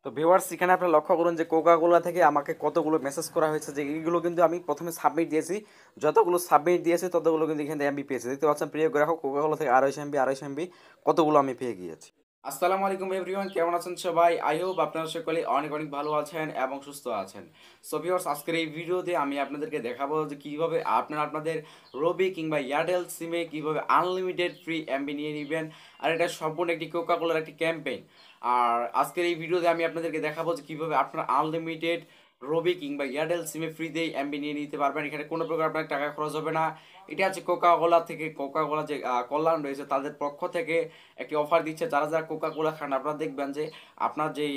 তো ভিউয়ার্স এখানে আপনারা লক্ষ্য করুন যে কোকাকোলা থেকে আমাকে কতগুলো মেসেজ করা হয়েছে, যে এইগুলো কিন্তু আমি প্রথমে সাবমিট দিয়েছি, যতগুলো সাবমিট দিয়েছি ততগুলো কিন্তু এখানে এমবি পেয়েছি। দেখতে পাচ্ছেন প্রিয় গ্রাহক, কোকাকোলা থেকে 250 এমবি কতগুলো আমি পেয়ে গিয়েছি। আসসালামু আলাইকুম এভরিওয়ান, কেমন আছেন সবাই? আই হোপ আপনারা সকলে অনেক অনেক ভালো আছেন এবং সুস্থ আছেন। সো ভিউয়ার্স, আজকের এই ভিডিওতে আমি আপনাদেরকে দেখাবো যে কীভাবে আপনারা আপনাদের রবি কিংবা এয়ারটেল সিমে কীভাবে আনলিমিটেড ফ্রি এমবি নিয়ে নেবেন। আর এটা সম্পূর্ণ একটি কোকাকোলার একটি ক্যাম্পেইন। আর আজকের এই ভিডিওতে আমি আপনাদেরকে দেখাবো যে কীভাবে আপনারা আনলিমিটেড রবি কিংবা এয়ারটেল সিমে ফ্রিতেই এমবি নিয়ে নিতে পারবেন। এখানে কোনো প্রকার আপনার টাকা খরচ হবে না। এটা হচ্ছে কোকাকোলা থেকে, কোকাকোলা যে কল্যাণ রয়েছে তাদের পক্ষ থেকে একটি অফার দিচ্ছে। যারা যারা কোকাকোলা খান আপনারা দেখবেন যে আপনার যেই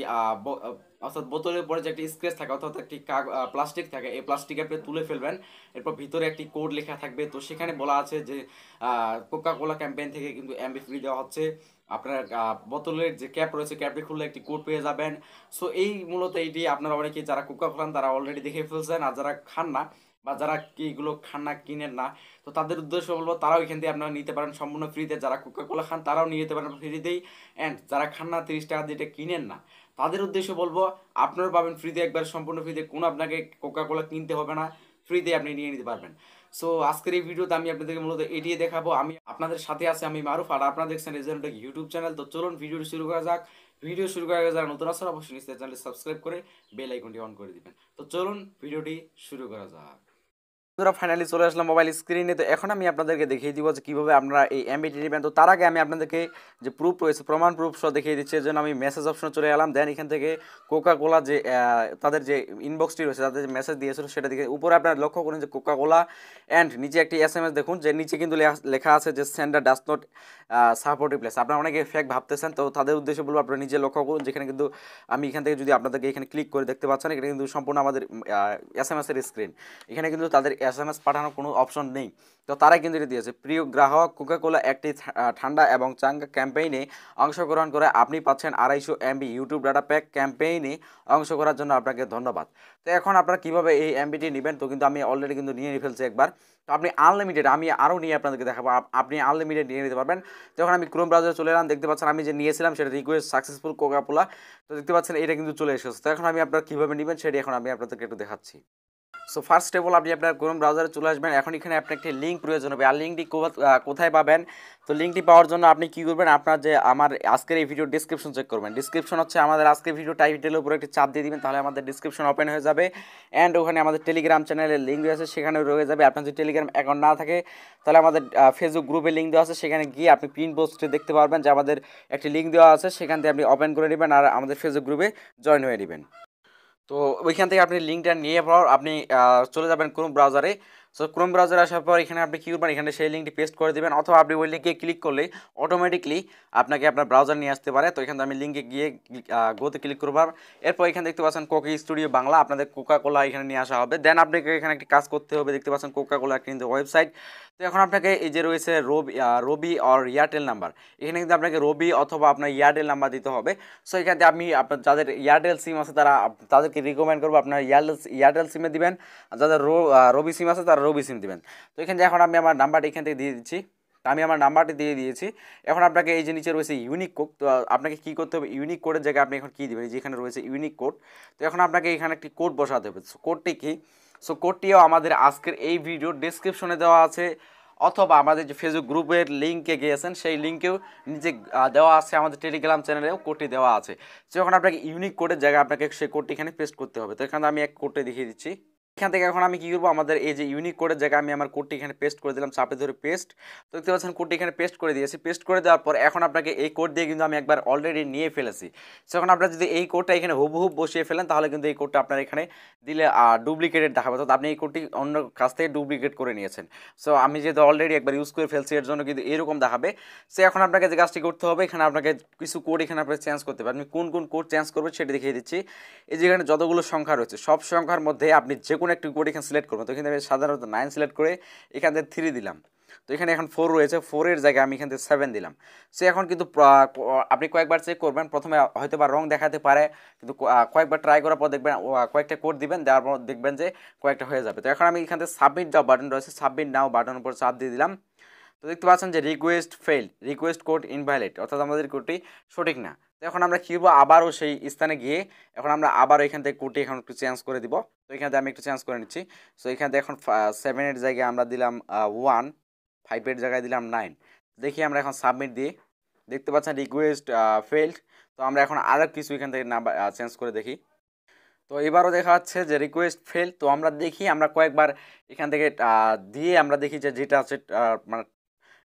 অর্থাৎ বোতলের উপরে যে একটি স্ক্র্যাচ থাকে অর্থাৎ একটি প্লাস্টিক থাকে, এই প্লাস্টিক আপনি তুলে ফেলবেন, এরপর ভিতরে একটি কোড লেখা থাকবে। তো সেখানে বলা আছে যে কোকাকোলা ক্যাম্পেইন থেকে কিন্তু এমবি ফ্রি দেওয়া হচ্ছে। আপনার বোতলের যে ক্যাপ রয়েছে, ক্যাপটি খুললে একটি কোড পেয়ে যাবেন। সো এই মূলত এইটি আপনারা অনেকেই যারা কোকা খান তারা অলরেডি দেখে ফেলছেন, আর যারা খান না বা যারা এগুলো খান না, কিনেন না, তো তাদের উদ্দেশ্য বলবো তারাও এখান থেকে আপনারা নিতে পারেন সম্পূর্ণ ফ্রিতে। যারা কোকাকোলা খান তারাও নিয়ে যেতে পারেন ফ্রিতেই। অ্যান্ড যারা খান না, 30 টাকা দিয়ে এটা কিনেন না, তাদের উদ্দেশ্য বলবো আপনারা পাবেন ফ্রিতে, একবার সম্পূর্ণ ফ্রিতে। কোনো আপনাকে কোকাকোলা কিনতে হবে না, ফ্রিতে আপনি নিয়ে নিতে পারবেন। সো আজকের এই ভিডিওতে আমি আপনাদেরকে মূলত এটিয়ে দেখাবো। আমি আপনাদের সাথে আছি, আমি মারুফ, আর আপনারা দেখছেন রেজাল্ট ইউটিউব চ্যানেল। তো চলুন ভিডিওটি শুরু করা যাক। ভিডিও শুরু করার আগে যারা নতুন আছেন অবশ্যই নিশ্চয়ই চ্যানেলটি সাবস্ক্রাইব করে বেল আইকনটি অন করে দিবেন। তো চলুন ভিডিওটি শুরু করা যাক। বন্ধুরা, ফাইনালি চলে আসলাম মোবাইল স্ক্রিনে। তো এখন আমি আপনাদেরকে দেখিয়ে দিব যে কীভাবে আপনারা এই এমবিটি নেবেন। তো তার আগে আমি আপনাদেরকে যে প্রুফ রয়েছে, প্রমাণ প্রুফ সহ দেখিয়ে দিচ্ছি। এর জন্য আমি মেসেজ অপশনে চলে এলাম। দেন এখান থেকে কোকাকোলা যে তাদের যে ইনবক্সটি রয়েছে, তাদের যে মেসেজ দিয়েছিল সেটা দিকে উপরে আপনারা লক্ষ্য করুন যে কোকাকোলা অ্যান্ড নিচে একটি SMS দেখুন, যে নিচে কিন্তু লেখা আছে যে sender does not support replace. আপনারা অনেকে ফেক ভাবতেছেন, তো তাদের উদ্দেশ্যে বলবো আপনারা নিজে লক্ষ্য করুন, যেখানে কিন্তু আমি এখান থেকে যদি আপনাদেরকে এখানে ক্লিক করে দেখতে পাচ্ছেন, এখানে কিন্তু সম্পূর্ণ আমাদের SMS এর স্ক্রিন। এখানে কিন্তু তাদের SMS পাঠানোর কোনো অপশন নেই। তো তারাই কিন্তু এটা দিয়েছে। প্রিয় গ্রাহক, কোকাকোলা একটি ঠান্ডা এবং চাঙ্গা ক্যাম্পেইনে অংশগ্রহণ করে আপনি পাচ্ছেন 250 MB ইউটিউব ডাটা প্যাক। ক্যাম্পেইনে অংশ করার জন্য আপনাকে ধন্যবাদ। তো এখন আপনারা কীভাবে এই এমবিটি নেবেন, তো কিন্তু আমি অলরেডি কিন্তু নিয়ে ফেলছি একবার। তো আপনি আনলিমিটেড, আমি আরও নিয়ে আপনাদেরকে দেখাবো, আপনি আনলিমিটেড নিয়ে নিতে পারবেন। যখন আমি ক্রোম ব্রাউজারে চলে এলাম, দেখতে পাচ্ছেন আমি যে নিয়েছিলাম সেটা রিকোয়েস্ট সাকসেসফুল কোকাকোলা। তো দেখতে পাচ্ছেন এটা কিন্তু চলে এসেছে। তো এখন আমি আপনারা কীভাবে নেবেন সেটি এখন আমি আপনাদেরকে একটু দেখাচ্ছি। সো ফার্স্ট অফ অল আপনি আপনার ক্রোম ব্রাউজারে চলে আসবেন। এখন এখানে আপনার একটি লিঙ্ক প্রয়োজন হবে। আর লিঙ্কটি কোথায় পাবেন? তো লিঙ্কটি পাওয়ার জন্য আপনি কী করবেন, আপনার যে আমার আজকের এই ভিডিও ডিসক্রিপশন চেক করবেন। ডিসক্রিপশন হচ্ছে আমাদের আজকের ভিডিও টাইটেলের উপরে একটি চাপ দিয়ে দিবেন, তাহলে আমাদের ডিসক্রিপশন ওপেন হয়ে যাবে। অ্যান্ড ওখানে আমাদের টেলিগ্রাম চ্যানেলের লিঙ্ক রয়েছে, সেখানে রয়ে যাবে। আপনার যদি টেলিগ্রাম অ্যাকাউন্ট না থাকে তাহলে আমাদের ফেসবুক গ্রুপে লিঙ্ক দেওয়া আছে, সেখানে গিয়ে আপনি পিন পোস্টে দেখতে পারবেন যে আমাদের একটি লিঙ্ক দেওয়া আছে, সেখান থেকে আপনি ওপেন করে নেবেন আর আমাদের ফেসবুক গ্রুপে জয়েন হয়ে নেবেন। তো ওইখান থেকে আপনি লিঙ্কটা নিয়ে পর আপনি চলে যাবেন ক্রোম ব্রাউজারে। সো ক্রোম ব্রাউজারে আসার পর এখানে আপনি কী করবেন, এখানে সেই লিঙ্কটি পেস্ট করে দেবেন, অথবা আপনি ওই লিঙ্কে ক্লিক করলেই অটোমেটিকলি আপনাকে আপনার ব্রাউজার নিয়ে আসতে পারে। তো এখানে আমি লিঙ্কে গিয়ে গোতে ক্লিক করব। এরপর এখানে দেখতে পাচ্ছেন কোকি স্টুডিও বাংলা, আপনাদের কোকাকোলা এখানে নিয়ে আসা হবে। দেন আপনাকে এখানে একটি কাজ করতে হবে। দেখতে পাচ্ছেন কোকাকোলা কিন্তু ওয়েবসাইট। তো এখন আপনাকে এই যে রয়েছে রবি আর এয়ারটেল নাম্বার, এখানে কিন্তু আপনাকে রবি অথবা আপনার এয়ারটেল নাম্বার দিতে হবে। সো এখান থেকে আমি আপনার যাদের এয়ারটেল সিম আছে তাদেরকে রিকমেন্ড করবো আপনার এয়ারটেল সিমে দিবেন, আর যাদের রবি সিম আছে তারা রবি সিম দিবেন। তো এখানে এখন আমি আমার নাম্বারটি এখান থেকে দিয়ে দিচ্ছি। আমি আমার নাম্বারটি দিয়ে দিয়েছি। এখন আপনাকে এই যে নিচে রয়েছে ইউনিক কোড, তো আপনাকে কী করতে হবে, ইউনিক কোডের জায়গায় আপনি এখন কী দেবেন, যেখানে রয়েছে ইউনিক কোড। তো এখন আপনাকে এখানে একটি কোড বসাতে হবে। কোডটি কি? সো কোডটিও আমাদের আজকের এই ভিডিও ডেসক্রিপশনে দেওয়া আছে, অথবা আমাদের যে ফেসবুক গ্রুপের লিঙ্কে গিয়েছেন সেই লিঙ্কেও নিচে দেওয়া আছে, আমাদের টেলিগ্রাম চ্যানেলেও কোডটি দেওয়া আছে। যখন আপনাকে ইউনিক কোডের জায়গায় আপনাকে সেই কোডটি এখানে পেস্ট করতে হবে। তো এখানে আমি এক কোডটি দেখিয়ে দিচ্ছি। এখান থেকে এখন আমি কী করবো, আমাদের এই যে ইউনিক কোডের জায়গায় আমি আমার কোডটি এখানে পেস্ট করে দিলাম, চাপে ধরে পেস্ট। তো দেখতে পাচ্ছেন কোডটি এখানে পেস্ট করে দিয়েছি। পেস্ট করে দেওয়ার পর এখন আপনাকে এই কোড দিয়ে কিন্তু আমি একবার অলরেডি নিয়ে ফেলেছি। এখন আপনারা যদি এই কোডটা এখানে হুবহুব বসিয়ে ফেলেন, তাহলে কিন্তু এই কোডটা আপনার এখানে দিলে ডুপ্লিকেটেড দেখাবে। তো আপনি এই কোডটি অন্য কাছ থেকে ডুপ্লিকেট করে নিয়েছেন। সো আমি যেহেতু অলরেডি একবার ইউজ করে ফেলছি, এর জন্য কিন্তু এরকম দেখাবে। সো এখন আপনাকে যে কাজটি করতে হবে, এখানে আপনাকে কিছু কোড এখানে আপনি চেঞ্জ করতে পারেন। আপনি কোন কোন কোড চেঞ্জ করবেন সেটা দেখিয়ে দিচ্ছি। এই যেখানে যতগুলো সংখ্যা রয়েছে সব সংখ্যার মধ্যে আপনি যে কোনো একটি কোড এখানে সিলেক্ট করবেন। তো এখানে আমি সাধারণত 9 সিলেক্ট করে এখান থেকে 3 দিলাম। তো এখানে এখন 4 রয়েছে, 4-এর জায়গায় আমি এখান থেকে 7 দিলাম। সো এখন কিন্তু আপনি কয়েকবার চেক করবেন, প্রথমে হয়তো বা রং দেখাতে পারে, কিন্তু কয়েকবার ট্রাই করার পর দেখবেন কয়েকটা কোড দিবেন, দেওয়ার পর দেখবেন যে কয়েকটা হয়ে যাবে। তো এখন আমি এখান থেকে সাবমিট দাও বাটন রয়েছে, সাবমিট নাও বাটনের উপর চাপ দিয়ে দিলাম। তো দেখতে পাচ্ছেন যে request fail, request code invalid, অর্থাৎ আমাদের কোডটি সঠিক না। তো এখন আমরা কি করবো, আবারও সেই স্থানে গিয়ে এখন আমরা আবারও এখান থেকে কোডটি এখন একটু চেঞ্জ করে দিব। তো এখান থেকে আমি একটু চেঞ্জ করে নিচ্ছি। সো এখান থেকে এখন 7-এর জায়গায় আমরা দিলাম 1, 5-এর জায়গায় দিলাম 9। দেখি আমরা এখন সাবমিট দিয়ে দেখতে পাচ্ছেন রিকোয়েস্ট ফেলড। তো আমরা এখন আরও কিছু এখান থেকে নাম্বার চেঞ্জ করে দেখি। তো এবারও দেখা যাচ্ছে যে রিকোয়েস্ট ফেল। তো আমরা দেখি আমরা কয়েকবার এখান থেকে দিয়ে আমরা দেখি যে যেটা আছে মানে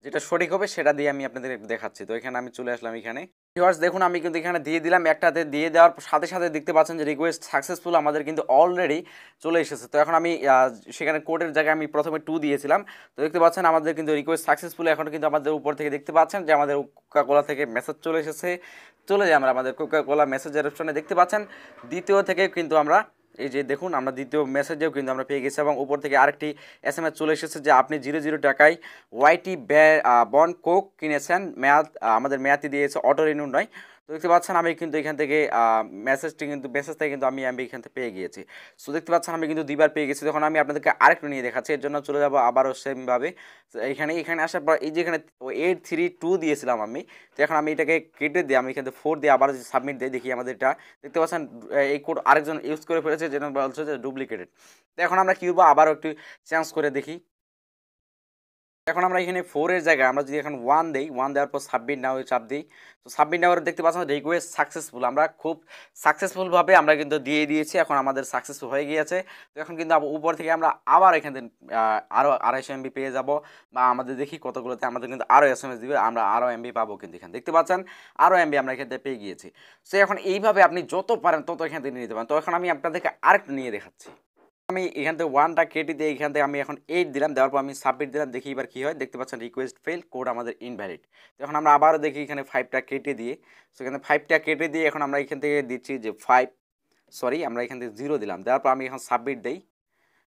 যেটা সঠিক হবে সেটা দিয়ে আমি আপনাদের একটু দেখাচ্ছি। তো এখানে আমি চলে আসলাম এখানে। ভিউয়ার্স দেখুন আমি কিন্তু এখানে দিয়ে দিলাম, একটাতে দিয়ে দেওয়ার সাথে সাথে দেখতে পাচ্ছেন যে রিকোয়েস্ট সাকসেসফুল আমাদের কিন্তু অলরেডি চলে এসেছে। তো এখন আমি সেখানে কোডের জায়গায় আমি প্রথমে 2 দিয়েছিলাম। তো দেখতে পাচ্ছেন আমাদের কিন্তু রিকোয়েস্ট সাকসেসফুল এখন কিন্তু আমাদের উপর থেকে দেখতে পাচ্ছেন যে আমাদের কোকাকোলা থেকে মেসেজ চলে এসেছে। চলে যাই আমরা আমাদের কোকাকোলা মেসেজের অপশনে, দেখতে পাচ্ছেন দ্বিতীয় থেকে কিন্তু আমরা এই যে দেখুন আমরা দ্বিতীয় মেসেজেও কিন্তু আমরা পেয়ে গেছি এবং উপর থেকে আরেকটি SMS চলে এসেছে যে আপনি 0 টাকায় ওয়াইটি বন কোক কিনেছেন, মেয়াদ আমাদের মেয়াদি দিয়েছে, অটো রিনিউ নয়। তো দেখতে পাচ্ছেন আমি কিন্তু এখান থেকে মেসেজটা কিন্তু আমি এখান থেকে পেয়ে গিয়েছি। সো দেখতে পাচ্ছেন আমি কিন্তু 2বার পেয়ে গেছি। তখন আমি আপনাদেরকে আরেকটু নিয়ে দেখাচ্ছি, এর জন্য চলে যাবো আবারও সেমভাবে। এখানে আসার পর এই যে এখানে 832 দিয়েছিলাম আমি। তো এখন আমি এটাকে কেটে দিয়ে আমি এখান থেকে 4 দিয়ে আবার যদি সাবমিট দিয়ে দেখি আমাদের এটা দেখতে পাচ্ছেন এই কোড আরেকজন ইউজ করে ফেলেছে, যেটা বলছে যে ডুপ্লিকেটেড। তো এখন আমরা কী করবো, আবারও একটু চেঞ্জ করে দেখি। এখন আমরা এখানে 4-এর জায়গায় আমরা যদি এখন 1 দেই, 1 দেওয়ার পর সাবমিট নাও চাপ দিই। তো সাবমিট নেওয়ার দেখতে পাচ্ছেন রিকোয়েস্ট সাকসেসফুল, আমরা খুব সাকসেসফুলভাবে আমরা কিন্তু দিয়ে দিয়েছি, এখন আমাদের সাকসেসফুল হয়ে গিয়েছে। তো এখন কিন্তু উপর থেকে আমরা আবার এখান থেকে আরও 250 MB পেয়ে যাব, বা আমাদের দেখি কতগুলোতে আমাদের কিন্তু আরও SMS দিবে, আমরা আরও MB পাবো। কিন্তু এখানে দেখতে পাচ্ছেন আরও MB আমরা এখান থেকে পেয়ে গিয়েছি। সো এখন এইভাবে আপনি যত পারেন তত এখান থেকে নিয়ে নিতে পারেন। তো এখন আমি আপনাদেরকে আরেকটু নিয়ে দেখাচ্ছি। আমি এখান থেকে 1টা কেটে দিয়ে এখান থেকে আমি এখন 8 দিলাম, দেওয়ার পর আমি সাবমিট দিলাম, দেখি এবার কী হয়। দেখতে পাচ্ছেন রিকোয়েস্ট ফেল, কোড আমাদের ইনভ্যালিড। তো এখন আমরা আবারও দেখি এখানে 5টা কেটে দিয়ে, সেখানে 5টা কেটে দিয়ে এখন আমরা এখান থেকে দিচ্ছি যে আমরা এখান থেকে 0 দিলাম, দেওয়ার পর আমি এখন সাবমিট দিই।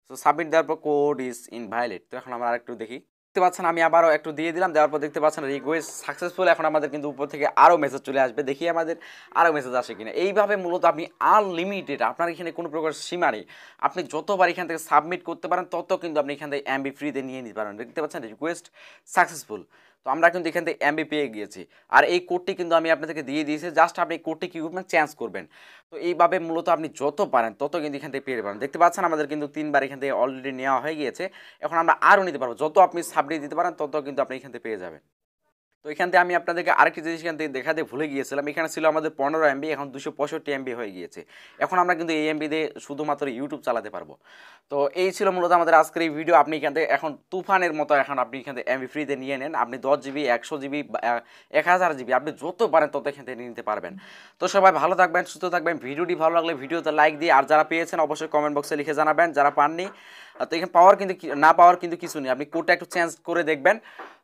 সো সাবমিট দেওয়ার পর কোড ইজ ইনভ্যালিড। তো এখন আমরা আরেকটু দেখি, দেখতে পাচ্ছেন আমি আবারও একটু দিয়ে দিলাম, দেওয়ার পর দেখতে পাচ্ছেন রিকোয়েস্ট সাকসেসফুল। এখন আমাদের কিন্তু উপর থেকে আরও মেসেজ চলে আসবে, দেখি আমাদের আরও মেসেজ আসে কিনা। এইভাবে মূলত আপনি আনলিমিটেড, আপনার এখানে কোনো প্রকার সীমা নেই, আপনি যতবার এখান থেকে সাবমিট করতে পারেন তত কিন্তু আপনি এখান থেকে MB ফ্রিতে নিয়ে নিতে পারেন। দেখতে পাচ্ছেন রিকোয়েস্ট সাকসেসফুল। তো আমরা কিন্তু এখান থেকে MB পেয়ে গিয়েছি, আর এই কোডটি কিন্তু আমি আপনাদেরকে দিয়ে দিয়েছি, জাস্ট আপনি কোডটি কী করবেন, চেঞ্জ করবেন। তো এইভাবে মূলত আপনি যত পারেন তত কিন্তু এখান থেকে পেয়ে পারেন। দেখতে পাচ্ছেন আমাদের কিন্তু 3বার এখান থেকে অলরেডি নেওয়া হয়ে গিয়েছে, এখন আমরা আরও নিতে পারবো, যত আপনি সাবমিট দিতে পারেন তত কিন্তু আপনি এখান থেকে পেয়ে যাবেন। তো এখান থেকে আমি আপনাদেরকে আরেকটি জিনিস এখান থেকে দেখাতে ভুলে গিয়েছিলাম, এখানে ছিল আমাদের 15 MB, এখন 265 MB হয়ে গিয়েছে। এখন আমরা কিন্তু এই MB দিয়ে শুধুমাত্র ইউটিউব চালাতে পারবো। তো এই ছিল মূলত আমাদের আজকের এই ভিডিও। আপনি এখান থেকে এখন তুফানের মতো এখন আপনি এখান থেকে MB ফ্রিতে নিয়ে নেন, আপনি 10 GB 100 GB 1000 GB আপনি যত পারেন তত এখান থেকে নিতে পারবেন। তো সবাই ভালো থাকবেন, সুস্থ থাকবেন। ভিডিওটি ভালো লাগলে ভিডিওতে লাইক দিয়ে, আর যারা পেয়েছেন অবশ্যই কমেন্ট বক্সে লিখে জানাবেন, যারা পাননি। তো এখানে না পাওয়ার কিন্তু কিছু নেই, আপনি কোডটা একটু চেঞ্জ করে দেখবেন।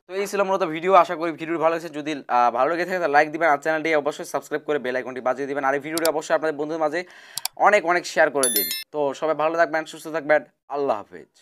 তো এই ছিল মূলত ভিডিও, আশা করি ভিডিওটি ভালো লাগছে। যদি ভালো লেগে থাকে তাহলে লাইক দিবেন, আর চ্যানেলটি অবশ্যই সাবস্ক্রাইব করে বেল আইকনটি বাজিয়ে দিবেন, আর এই ভিডিওটি অবশ্যই আপনাদের বন্ধুদের মাঝে অনেক শেয়ার করে দিন। তো সবাই ভালো থাকবেন, সুস্থ থাকবেন, আল্লাহ হাফেজ।